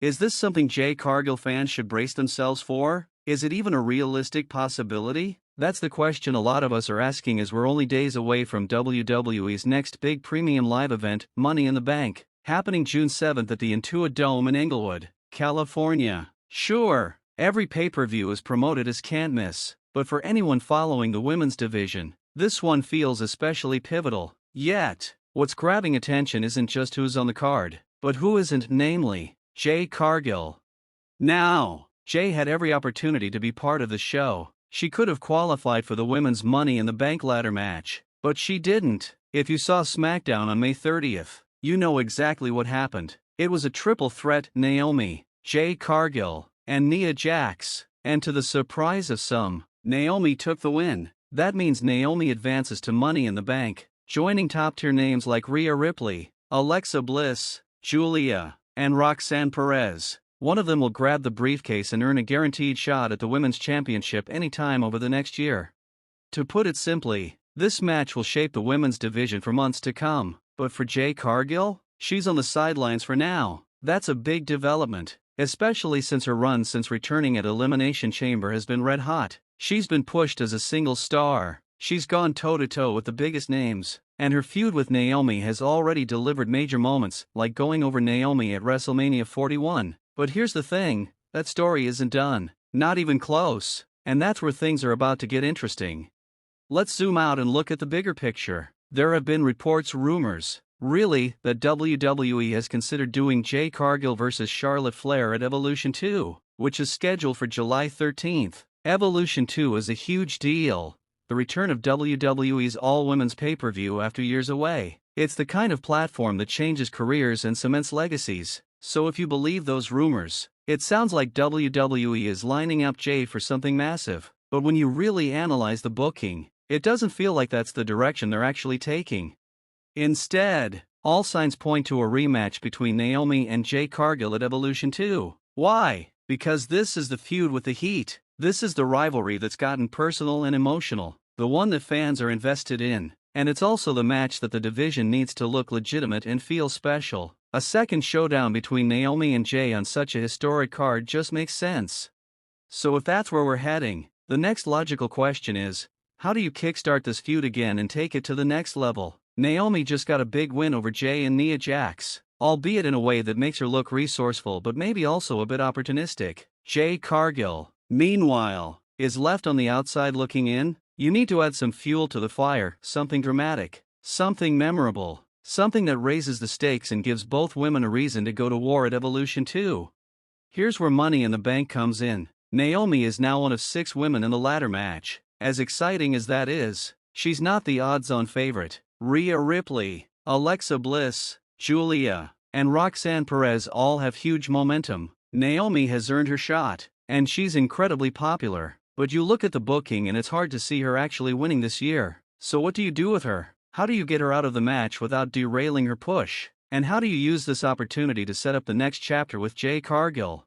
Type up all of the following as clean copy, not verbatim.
Is this something Jade Cargill fans should brace themselves for? Is it even a realistic possibility? That's the question a lot of us are asking as we're only days away from WWE's next big premium live event, Money in the Bank, happening June 7th at the Intuit Dome in Inglewood, California. Sure, every pay-per-view is promoted as can't miss, but for anyone following the women's division, this one feels especially pivotal. Yet, what's grabbing attention isn't just who's on the card, but who isn't, namely, Jade Cargill. Now, Jay had every opportunity to be part of the show. She could have qualified for the women's Money in the Bank ladder match, but she didn't. If you saw SmackDown on May 30th, you know exactly what happened. It was a triple threat: Naomi, Jade Cargill, and Nia Jax, and to the surprise of some, Naomi took the win. That means Naomi advances to Money in the Bank, joining top-tier names like Rhea Ripley, Alexa Bliss, Julia, and Roxanne Perez. One of them will grab the briefcase and earn a guaranteed shot at the Women's Championship anytime over the next year. To put it simply, this match will shape the women's division for months to come, but for Jade Cargill, she's on the sidelines for now. That's a big development, especially since her run since returning at Elimination Chamber has been red hot. She's been pushed as a single star, she's gone toe-to-toe with the biggest names, and her feud with Naomi has already delivered major moments, like going over Naomi at WrestleMania 41. But here's the thing, that story isn't done, not even close, and that's where things are about to get interesting. Let's zoom out and look at the bigger picture. There have been reports, rumors, really, that WWE has considered doing Jade Cargill vs. Charlotte Flair at Evolution 2, which is scheduled for July 13th. Evolution 2 is a huge deal, the return of WWE's all-women's pay-per-view after years away. It's the kind of platform that changes careers and cements legacies. So if you believe those rumors, it sounds like WWE is lining up Jade for something massive. But when you really analyze the booking, it doesn't feel like that's the direction they're actually taking. Instead, all signs point to a rematch between Naomi and Jade Cargill at Evolution 2. Why? Because this is the feud with the heat. This is the rivalry that's gotten personal and emotional, the one that fans are invested in, and it's also the match that the division needs to look legitimate and feel special. A second showdown between Naomi and Jay on such a historic card just makes sense. So if that's where we're heading, the next logical question is, how do you kickstart this feud again and take it to the next level? Naomi just got a big win over Jay and Nia Jax, albeit in a way that makes her look resourceful but maybe also a bit opportunistic. Jade Cargill, meanwhile, is left on the outside looking in. You need to add some fuel to the fire, something dramatic, something memorable. Something that raises the stakes and gives both women a reason to go to war at Evolution 2. Here's where Money in the Bank comes in. Naomi is now one of 6 women in the ladder match. As exciting as that is, she's not the odds-on favorite. Rhea Ripley, Alexa Bliss, Julia, and Roxanne Perez all have huge momentum. Naomi has earned her shot, and she's incredibly popular. But you look at the booking and it's hard to see her actually winning this year. So what do you do with her? How do you get her out of the match without derailing her push? And how do you use this opportunity to set up the next chapter with Jade Cargill?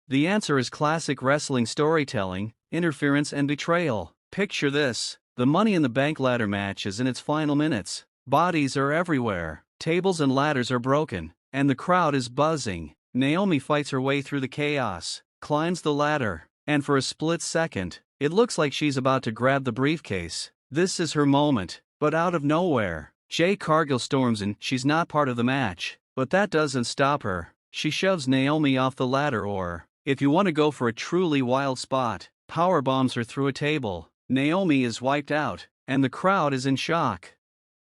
The answer is classic wrestling storytelling, interference and betrayal. Picture this, the Money in the Bank ladder match is in its final minutes. Bodies are everywhere, tables and ladders are broken, and the crowd is buzzing. Naomi fights her way through the chaos, climbs the ladder, and for a split second, it looks like she's about to grab the briefcase. This is her moment. But out of nowhere, Jade Cargill storms in. She's not part of the match, but that doesn't stop her. She shoves Naomi off the ladder, or, if you want to go for a truly wild spot, powerbombs her through a table. Naomi is wiped out, and the crowd is in shock.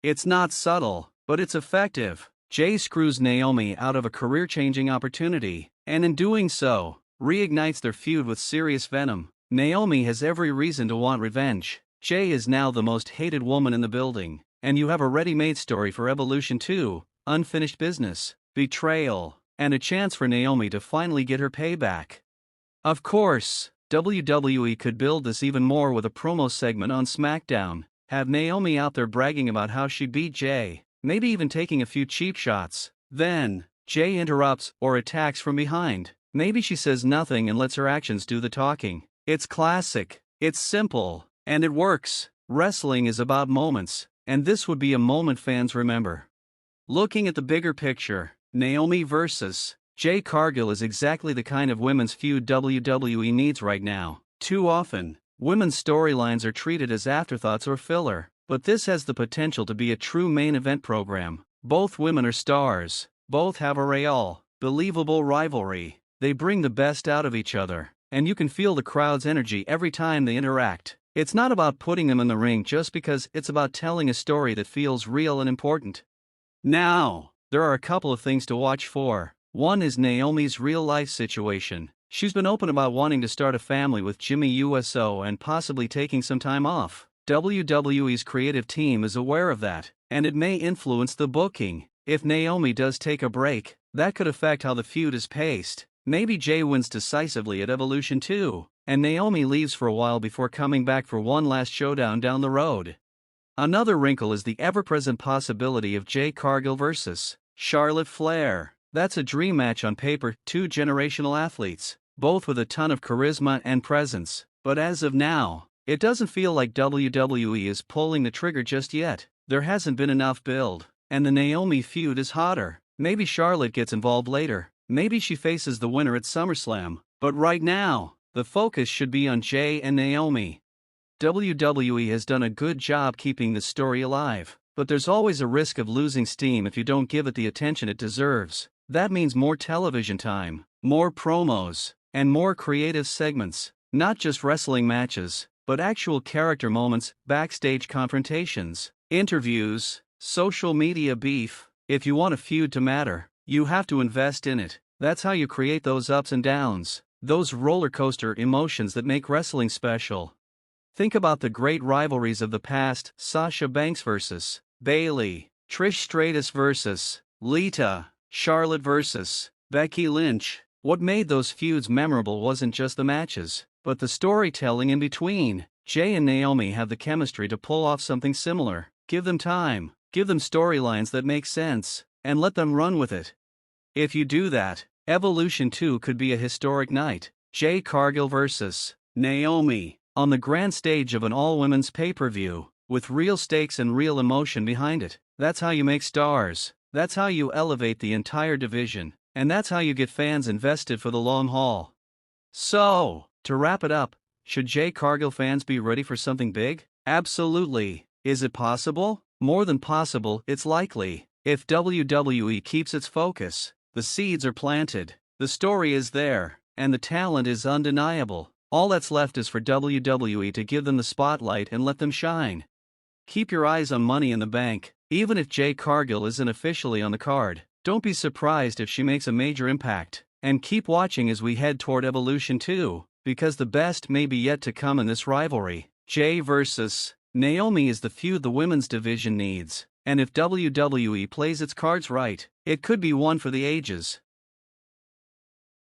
It's not subtle, but it's effective. Jay screws Naomi out of a career-changing opportunity, and in doing so, reignites their feud with serious venom. Naomi has every reason to want revenge. Jay is now the most hated woman in the building, and you have a ready-made story for Evolution 2, unfinished business, betrayal, and a chance for Naomi to finally get her payback. Of course, WWE could build this even more with a promo segment on SmackDown, have Naomi out there bragging about how she beat Jay, maybe even taking a few cheap shots. Then, Jay interrupts or attacks from behind. Maybe she says nothing and lets her actions do the talking. It's classic, it's simple, and it works. Wrestling is about moments, and this would be a moment fans remember. Looking at the bigger picture, Naomi vs. Jade Cargill is exactly the kind of women's feud WWE needs right now. Too often, women's storylines are treated as afterthoughts or filler, but this has the potential to be a true main event program. Both women are stars, both have a real, believable rivalry. They bring the best out of each other, and you can feel the crowd's energy every time they interact. It's not about putting them in the ring just because, it's about telling a story that feels real and important. Now, there are a couple of things to watch for. One is Naomi's real-life situation. She's been open about wanting to start a family with Jimmy USO and possibly taking some time off. WWE's creative team is aware of that, and it may influence the booking. If Naomi does take a break, that could affect how the feud is paced. Maybe Jay wins decisively at Evolution 2, and Naomi leaves for a while before coming back for one last showdown down the road. Another wrinkle is the ever-present possibility of Jade Cargill vs. Charlotte Flair. That's a dream match on paper, two generational athletes, both with a ton of charisma and presence. But as of now, it doesn't feel like WWE is pulling the trigger just yet. There hasn't been enough build, and the Naomi feud is hotter. Maybe Charlotte gets involved later. Maybe she faces the winner at SummerSlam. But right now, the focus should be on Jay and Naomi. WWE has done a good job keeping this story alive, but there's always a risk of losing steam if you don't give it the attention it deserves. That means more television time, more promos, and more creative segments. Not just wrestling matches, but actual character moments, backstage confrontations, interviews, social media beef. If you want a feud to matter, you have to invest in it. That's how you create those ups and downs, those roller coaster emotions that make wrestling special. Think about the great rivalries of the past: Sasha Banks vs. Bayley, Trish Stratus vs. Lita, Charlotte vs. Becky Lynch. What made those feuds memorable wasn't just the matches, but the storytelling in between. Jay and Naomi have the chemistry to pull off something similar. Give them time, give them storylines that make sense, and let them run with it. If you do that, Evolution 2 could be a historic night. Jade Cargill vs. Naomi, on the grand stage of an all-women's pay-per-view, with real stakes and real emotion behind it. That's how you make stars. That's how you elevate the entire division, and that's how you get fans invested for the long haul. So, to wrap it up, should Jade Cargill fans be ready for something big? Absolutely. Is it possible? More than possible, it's likely. If WWE keeps its focus, the seeds are planted, the story is there, and the talent is undeniable. All that's left is for WWE to give them the spotlight and let them shine. Keep your eyes on Money in the Bank. Even if Jade Cargill isn't officially on the card, don't be surprised if she makes a major impact. And keep watching as we head toward Evolution 2, because the best may be yet to come in this rivalry. Jay vs. Naomi is the feud the women's division needs, and if WWE plays its cards right, it could be one for the ages.